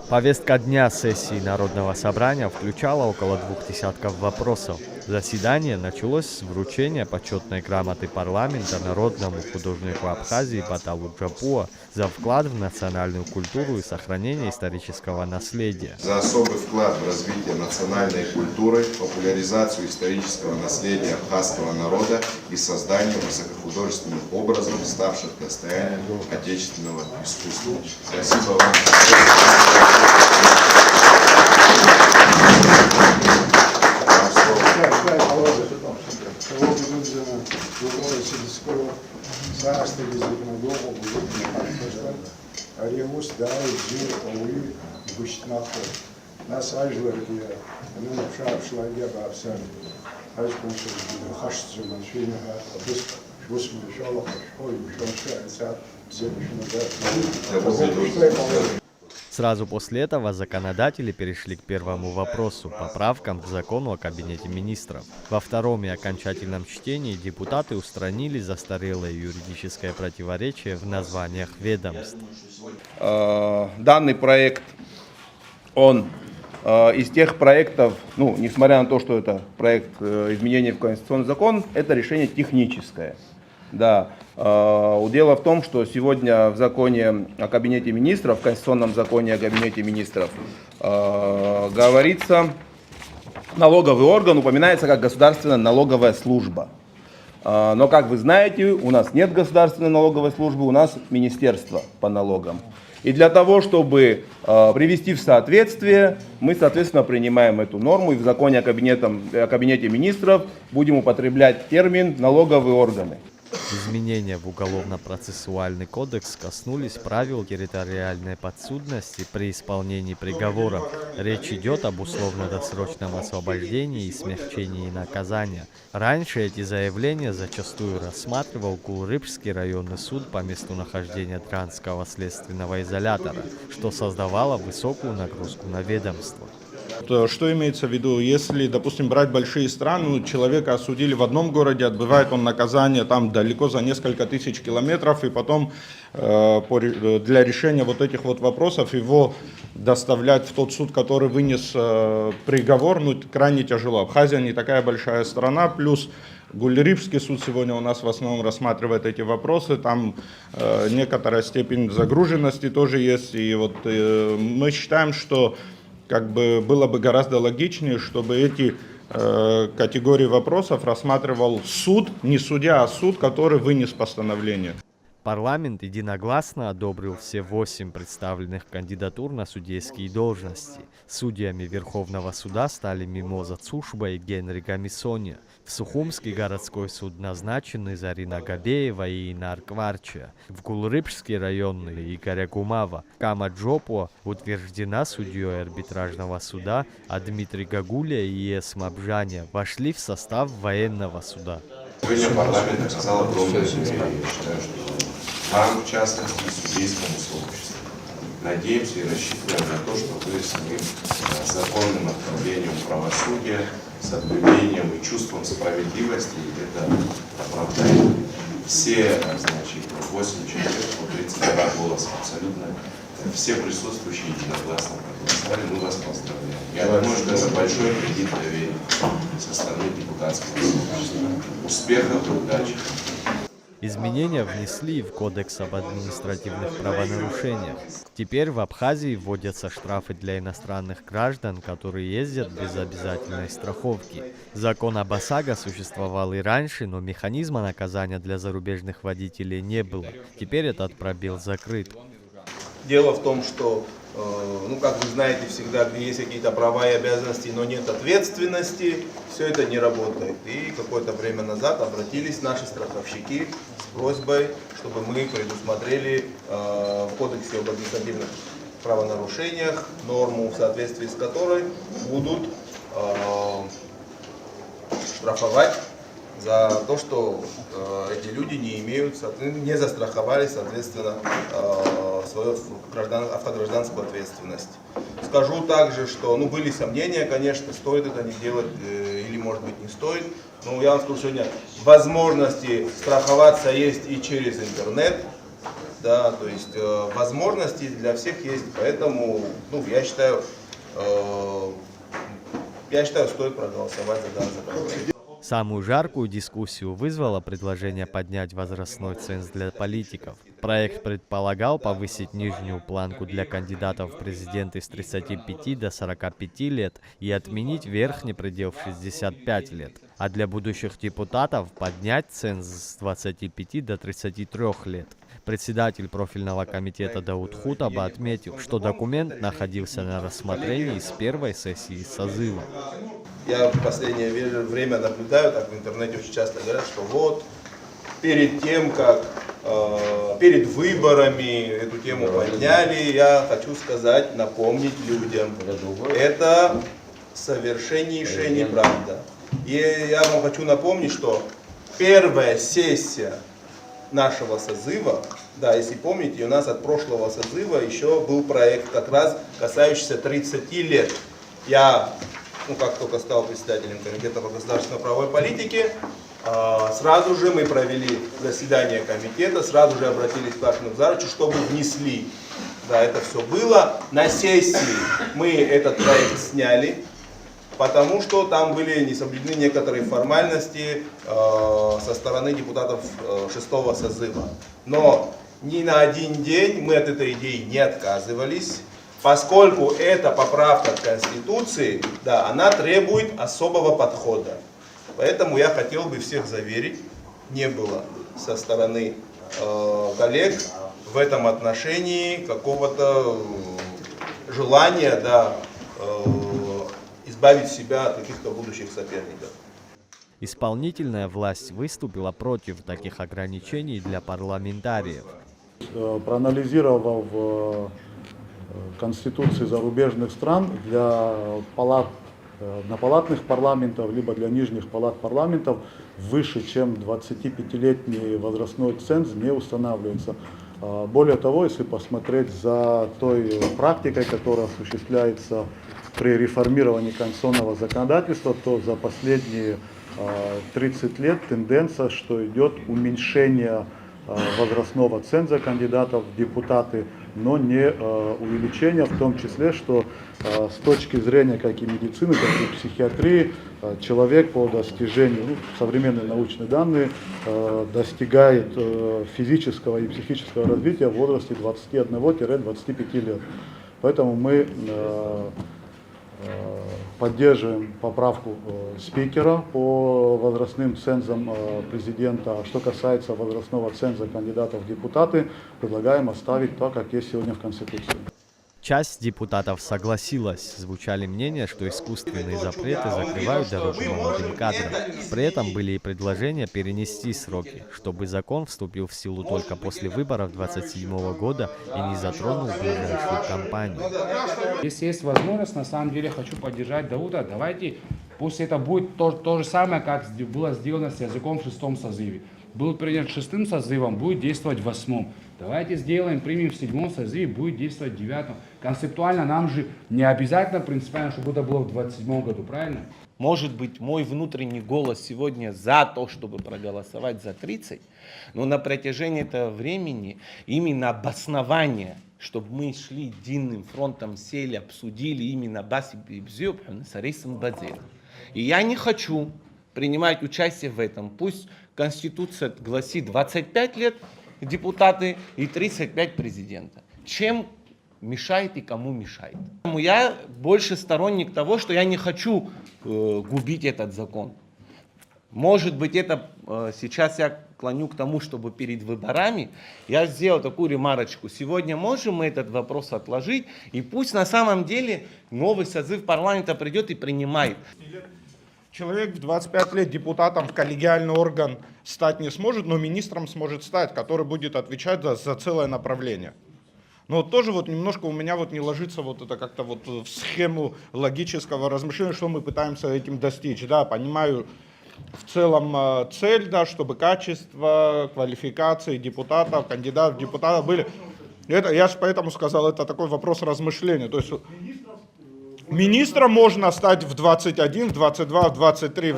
Повестка дня сессии Народного собрания включала около 2000 вопросов. Заседание началось с вручения почетной грамоты парламента народному художнику Абхазии Баталу Джапуа за вклад в национальную культуру и сохранение исторического наследия. За особый вклад в развитие национальной культуры, популяризацию исторического наследия абхазского народа и создание высокохудожественных образов, ставших достоянием отечественного искусства. Спасибо вам. Сразу после этого законодатели перешли к первому вопросу – поправкам к закону о Кабинете министров. Во втором и окончательном чтении депутаты устранили застарелое юридическое противоречие в названиях ведомств. Данный проект, он из тех проектов, несмотря на то, что это проект изменений в Конституционный закон, это решение техническое. Да. Дело в том, что сегодня в законе о Кабинете министров, в Конституционном законе о Кабинете министров, говорится, налоговый орган упоминается как государственная налоговая служба. Но, как вы знаете, у нас нет государственной налоговой службы, у нас министерство по налогам. И для того, чтобы привести в соответствие, мы, соответственно, принимаем эту норму и в законе о Кабинете министров будем употреблять термин «налоговые органы». Изменения в Уголовно-процессуальный кодекс коснулись правил территориальной подсудности при исполнении приговоров. Речь идет об условно-досрочном освобождении и смягчении наказания. Раньше эти заявления зачастую рассматривал Кулрыбский районный суд по месту нахождения Дранского следственного изолятора, что создавало высокую нагрузку на ведомство. Что имеется в виду? Если, допустим, брать большие страны, человека осудили в одном городе, отбывает он наказание там далеко за несколько тысяч километров, и потом для решения вот этих вот вопросов его доставлять в тот суд, который вынес приговор, крайне тяжело. Абхазия не такая большая страна, плюс Гулрибский суд сегодня у нас в основном рассматривает эти вопросы, там некоторая степень загруженности тоже есть, и вот мы считаем, что было бы гораздо логичнее, чтобы эти категории вопросов рассматривал суд, не судья, а суд, который вынес постановление. Парламент единогласно одобрил все 8 представленных кандидатур на судейские должности. Судьями Верховного суда стали Мимоза Цушба и Генри Гамисония. В Сухумский городской суд назначены Зарина Габеева и Инар Кварча. В Кулрыбский районный Игоря Гумава. Кама Джопуа утверждена судьей арбитражного суда, а Дмитрий Гагуля и Эсма Бжаня вошли в состав военного суда. Сегодня парламент оказал огромное доверие. Я считаю, что вам, в частности, и судейскому сообществу. Надеемся и рассчитываем на то, что вы своим законным откровением правосудия, соблюдением и чувством справедливости это оправдаете. Все, 8 человек, по 32 голоса абсолютно, все присутствующие единогласно проголосовали. Мы вас поздравляем. Я думаю, что это большой кредит доверия со стороны депутатского сообщества. Успехов и удачи! Изменения внесли в Кодекс об административных правонарушениях. Теперь в Абхазии вводятся штрафы для иностранных граждан, которые ездят без обязательной страховки. Закон об ОСАГО существовал и раньше, но механизма наказания для зарубежных водителей не было. Теперь этот пробел закрыт. Дело в том, что, как вы знаете, всегда, где есть какие-то права и обязанности, но нет ответственности, все это не работает. И какое-то время назад обратились наши страховщики с просьбой, чтобы мы предусмотрели в Кодексе об административных правонарушениях норму, в соответствии с которой будут штрафовать за то, что эти люди не застраховали, соответственно, свою автогражданскую ответственность. Скажу также, что были сомнения, конечно, стоит это не делать или, может быть, не стоит. Но я вам скажу, сегодня возможности страховаться есть и через интернет. да, то есть возможности для всех есть, поэтому, ну, я считаю, стоит проголосовать за данный законопроект. Самую жаркую дискуссию вызвало предложение поднять возрастной ценз для политиков. Проект предполагал повысить нижнюю планку для кандидатов в президенты с 35 до 45 лет и отменить верхний предел в 65 лет. А для будущих депутатов поднять ценз с 25 до 33 лет. Председатель профильного комитета Дауд Хутаба отметил, что документ находился на рассмотрении с первой сессии созыва. Я в последнее время наблюдаю, так в интернете очень часто говорят, что вот перед тем, как перед выборами эту тему подняли, я хочу сказать, напомнить людям, это совершеннейшая неправда. И я вам хочу напомнить, что первая сессия нашего созыва, да, если помните, у нас от прошлого созыва еще был проект как раз касающийся 30 лет. Я, как только стал председателем комитета по государственно-правовой политике, сразу же мы провели заседание комитета, сразу же обратились к Кашину Зарычу, чтобы внесли. Да, это все было. На сессии мы этот проект сняли, потому что там были не соблюдены некоторые формальности со стороны депутатов 6-го созыва. Но ни на один день мы от этой идеи не отказывались, поскольку эта поправка к Конституции, да, она требует особого подхода. Поэтому я хотел бы всех заверить, не было со стороны коллег в этом отношении какого-то желания, да, избавить себя от каких-то будущих соперников. Исполнительная власть выступила против таких ограничений для парламентариев. Проанализировав конституции зарубежных стран, для однопалатных парламентов, либо для нижних палат парламентов выше, чем 25-летний возрастной ценз не устанавливается. Более того, если посмотреть за той практикой, которая осуществляется при реформировании конституционного законодательства, то за последние 30 лет тенденция, что идет уменьшение возрастного ценза кандидатов в депутаты, но не увеличение, в том числе, что с точки зрения как и медицины, так и психиатрии, человек по достижению, современные научные данные, достигает физического и психического развития в возрасте 21-25 лет. Поэтому мы поддерживаем поправку спикера по возрастным цензам президента. Что касается возрастного ценза кандидатов в депутаты, предлагаем оставить так, как есть сегодня в Конституции. Часть депутатов согласилась. Звучали мнения, что искусственные запреты закрывают дорогу молодым кадрам. При этом были и предложения перенести сроки, чтобы закон вступил в силу только после выборов 2027 года и не затронул ближайшую кампанию. Если есть возможность, на самом деле хочу поддержать Дауда. Давайте, пусть это будет то же самое, как было сделано с языком в 6-м созыве. Был принят 6-м созывом, будет действовать в 8-м. Давайте сделаем, примем в 7-м созыве, будет действовать в 9-м. Концептуально нам же не обязательно принципиально, чтобы это было в 27-м году, правильно? Может быть, мой внутренний голос сегодня за то, чтобы проголосовать за 30, но на протяжении этого времени именно обоснование, чтобы мы шли единым фронтом, сели, обсудили именно Баси Бибзюб с Арисом Бадзиром. И я не хочу принимать участие в этом. Пусть Конституция гласит 25 лет депутаты и 35 президента. Чем мешает и кому мешает? Я больше сторонник того, что я не хочу губить этот закон. Может быть, это сейчас я клоню к тому, чтобы перед выборами я сделал такую ремарочку. Сегодня можем мы этот вопрос отложить, и пусть на самом деле новый созыв парламента придет и принимает. Человек в 25 лет депутатом в коллегиальный орган стать не сможет, но министром сможет стать, который будет отвечать за целое направление. Но вот тоже вот немножко у меня вот не ложится вот это как-то вот в схему логического размышления, что мы пытаемся этим достичь. Да, понимаю в целом цель, да, чтобы качество, квалификации депутатов, кандидатов в депутаты были. Это, я же поэтому сказал, это такой вопрос размышления. То есть министром можно стать в 21, в 22, в 23.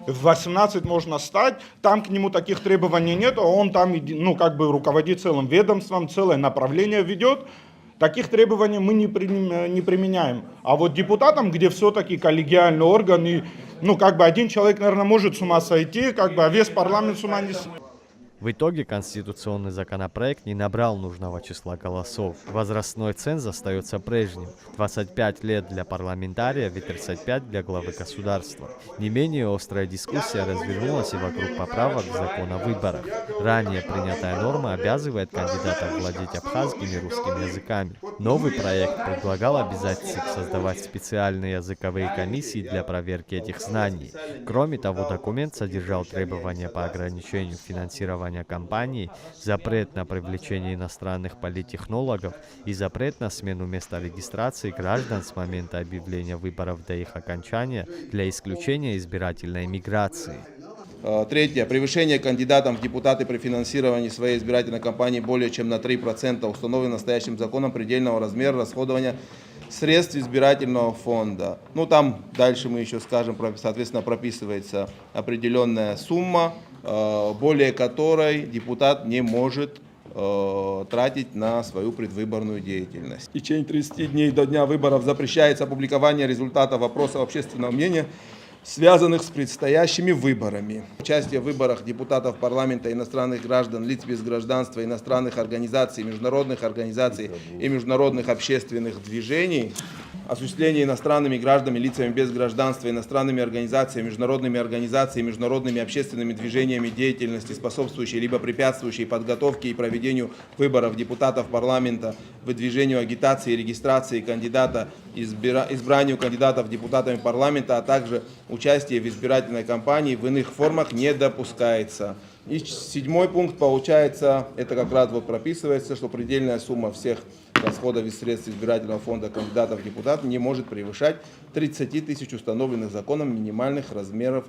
в 18 можно стать, там к нему таких требований нет, а он там, ну, как бы руководит целым ведомством, целое направление ведет. Таких требований мы не применяем. А вот депутатам, где все-таки коллегиальный орган, и, ну, как бы один человек, наверное, может с ума сойти, как бы, а весь парламент с ума не сойти. В итоге конституционный законопроект не набрал нужного числа голосов. Возрастной ценз остается прежним. 25 лет для парламентариев и 35 для главы государства. Не менее острая дискуссия развернулась и вокруг поправок в закон о выборах. Ранее принятая норма обязывает кандидатов владеть абхазским и русским языками. Новый проект предлагал обязать ЦИК создавать специальные языковые комиссии для проверки этих знаний. Кроме того, документ содержал требования по ограничению финансирования компаний, запрет на привлечение иностранных политтехнологов и запрет на смену места регистрации граждан с момента объявления выборов до их окончания для исключения избирательной миграции. Третье. Превышение кандидатом в депутаты при финансировании своей избирательной кампании более чем на 3% установлен настоящим законом предельного размера расходования средств избирательного фонда. Ну, там дальше мы еще скажем, соответственно, прописывается определенная сумма, более которой депутат не может тратить на свою предвыборную деятельность. В течение 30 дней до дня выборов запрещается опубликование результатов опросов общественного мнения, связанных с предстоящими выборами. Участие в выборах депутатов парламента, иностранных граждан, лиц без гражданства, иностранных организаций, международных организаций и международных общественных движений, осуществление иностранными гражданами, лицами без гражданства, иностранными организациями, международными общественными движениями деятельности, способствующей либо препятствующей подготовке и проведению выборов депутатов парламента, выдвижению агитации и регистрации кандидата, избранию кандидатов депутатами парламента, а также участие в избирательной кампании в иных формах не допускается. И 7 пункт получается, это как раз вот прописывается, что предельная сумма всех расходов из средств избирательного фонда кандидатов в депутаты не может превышать 30 тысяч установленных законом минимальных размеров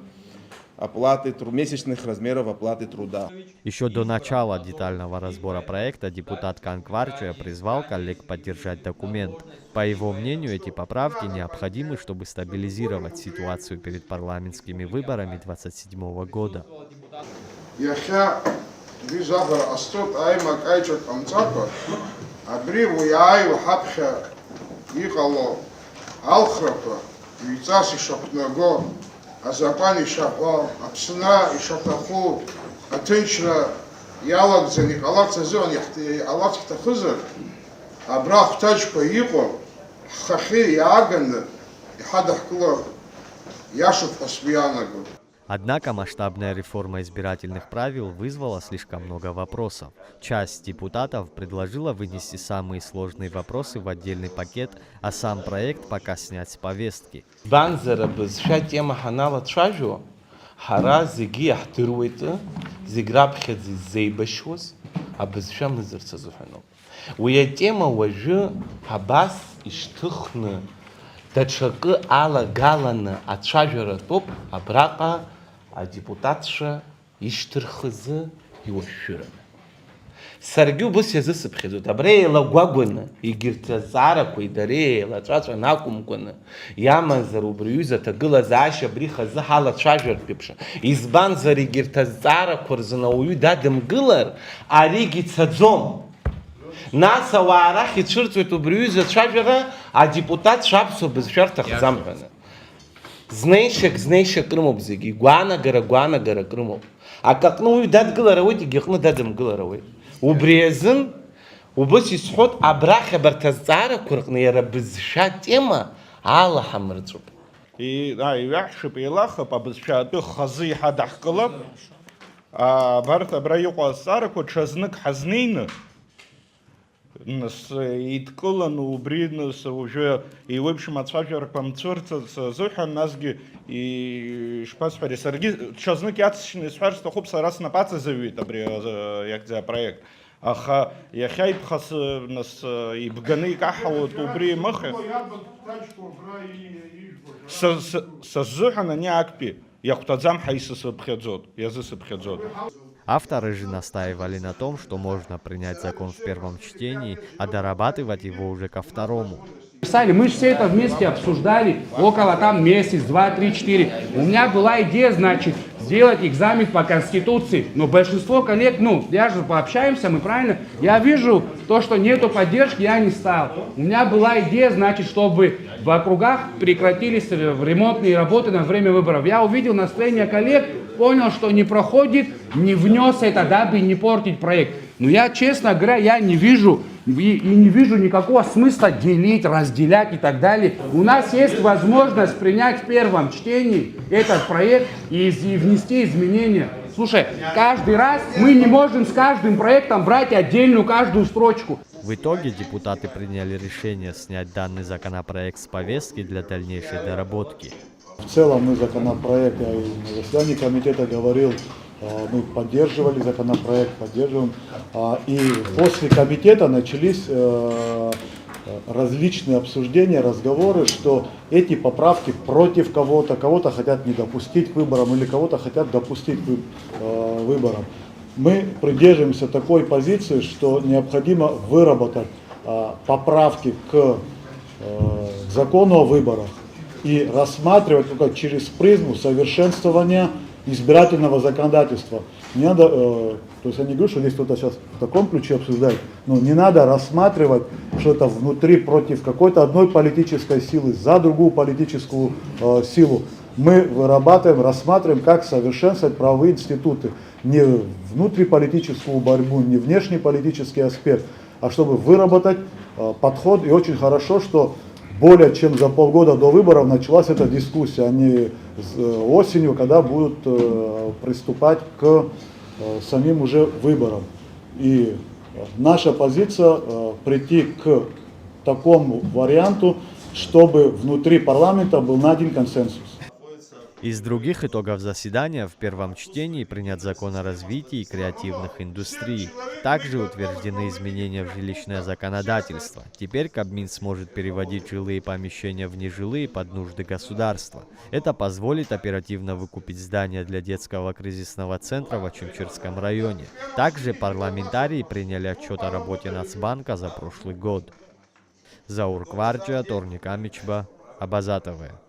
оплаты, месячных размеров оплаты труда. Еще до начала детального разбора проекта депутат Канкварча призвал коллег поддержать документ. По его мнению, эти поправки необходимы, чтобы стабилизировать ситуацию перед парламентскими выборами 2027 года. Азапан ишахва, апсна ишахаху, атенчра, ялагзан, иҟалацазы, алац хҭахызар, абра хәҭаџьқәа иҟоу, ҳхахьы иааганы, иҳадаҳкыло, иашоуп ҳәа сгәы иаанагоит. Однако масштабная реформа избирательных правил вызвала слишком много вопросов. Часть депутатов предложила вынести самые сложные вопросы в отдельный пакет, а сам проект пока снять с повестки. Банзера бызшәа тема ҳаналацәажәо, ҳара зегьы иаҳдыруеит, зегь раԥхьаӡа иззеибашьуаз абызшәа мыӡырц азыҳәаноуп. Уи атема уажәы абас ишьҭыхны даҽакы алагаланы ацәажәаратәоуп абраҟа адепутатцәа ишьҭырхызы иуашәшәыраны. Саргьы убас иазысыԥхьаӡоит, абра еилагәагәаны, егьырҭ азҵаарақәеи дареи еилаҵәаҵәаны акәымкәаны иамазар убри аҩыза аҭагылазаашьа абри хазы ҳалацәажәартә еиԥш. Избанзар егьырҭ азҵаарақәа рзын ауаҩы дадымгылар, аригьы цаӡом. Нас ауаа рахь ицәырҵуеит убри аҩыза ацәажәара адепутатцәа аԥсуа бызшәа рҭахӡам ҳәаны. Знеишьак рымоуп зегьы, гәаанагарак рымоуп. Акаҟны уаҩы дадгылар ауеит, егьаҟны дадымгылар ауеит. Убри азын, убас исҳәоит, абрахь абарҭ азҵаарақәа рҟны иара бызшәа тема алаҳамырҵәуп. Иҩаҳшып, еилахап, абызшәа атәы хазы иҳадаҳкылап, абарҭ абра иҟоу азҵаарақәа ҽазнык ҳазнеины, идкыланы убри уажәы еиуеиԥшым ацәажәарақәа мцәырҵырц азыҳәан, насгьы ишԥасҳәари, саргьы ҽазнык иацшьны исҳәар сҭахуп, сара снапы аҵазыҩит абри иахьӡа апроект. Аха иахьа ибхас ибганы икаҳауеит убри имыхьа. Сазыҳәан ани актәи иахәҭаӡам ҳәа иазысыԥхьаӡоит. Авторы же настаивали на том, что можно принять закон в первом чтении, а дорабатывать его уже ко второму. Писали, мы же все это вместе обсуждали около там месяц, 2, 3, 4. У меня была идея, значит, сделать экзамен по Конституции. Но большинство коллег, я же пообщаемся, мы правильно? Я вижу то, что нету поддержки, я не стал. У меня была идея, значит, чтобы в округах прекратились ремонтные работы на время выборов. Я увидел настроение коллег, понял, что не проходит, не внес это, дабы не портить проект. Но я, честно говоря, я не вижу и не вижу никакого смысла делить, разделять и так далее. У нас есть возможность принять в первом чтении этот проект и внести изменения. Слушай, каждый раз мы не можем с каждым проектом брать отдельную каждую строчку. В итоге депутаты приняли решение снять данный законопроект с повестки для дальнейшей доработки. В целом мы законопроект, я и на заседании комитета говорил, мы поддерживали законопроект, поддерживаем. И после комитета начались различные обсуждения, разговоры, что эти поправки против кого-то, кого-то хотят не допустить к выборам или кого-то хотят допустить к выборам. Мы придерживаемся такой позиции, что необходимо выработать поправки к закону о выборах и рассматривать только через призму совершенствования избирательного законодательства. Не надо, то есть я не говорю, что здесь кто-то сейчас в таком ключе обсуждает, но не надо рассматривать, что это внутри против какой-то одной политической силы, за другую политическую силу. Мы вырабатываем, рассматриваем, как совершенствовать правовые институты. Не внутриполитическую борьбу, не внешнеполитический аспект, а чтобы выработать подход. И очень хорошо, что более чем за полгода до выборов началась эта дискуссия, а не осенью, когда будут приступать к самим уже выборам. И наша позиция прийти к такому варианту, чтобы внутри парламента был найден консенсус. Из других итогов заседания в первом чтении принят закон о развитии креативных индустрий. Также утверждены изменения в жилищное законодательство. Теперь Кабмин сможет переводить жилые помещения в нежилые под нужды государства. Это позволит оперативно выкупить здания для детского кризисного центра в Очимчирском районе. Также парламентарии приняли отчет о работе Нацбанка за прошлый год. Заур Кварджа, Торник Амичба, Абаза ТВ.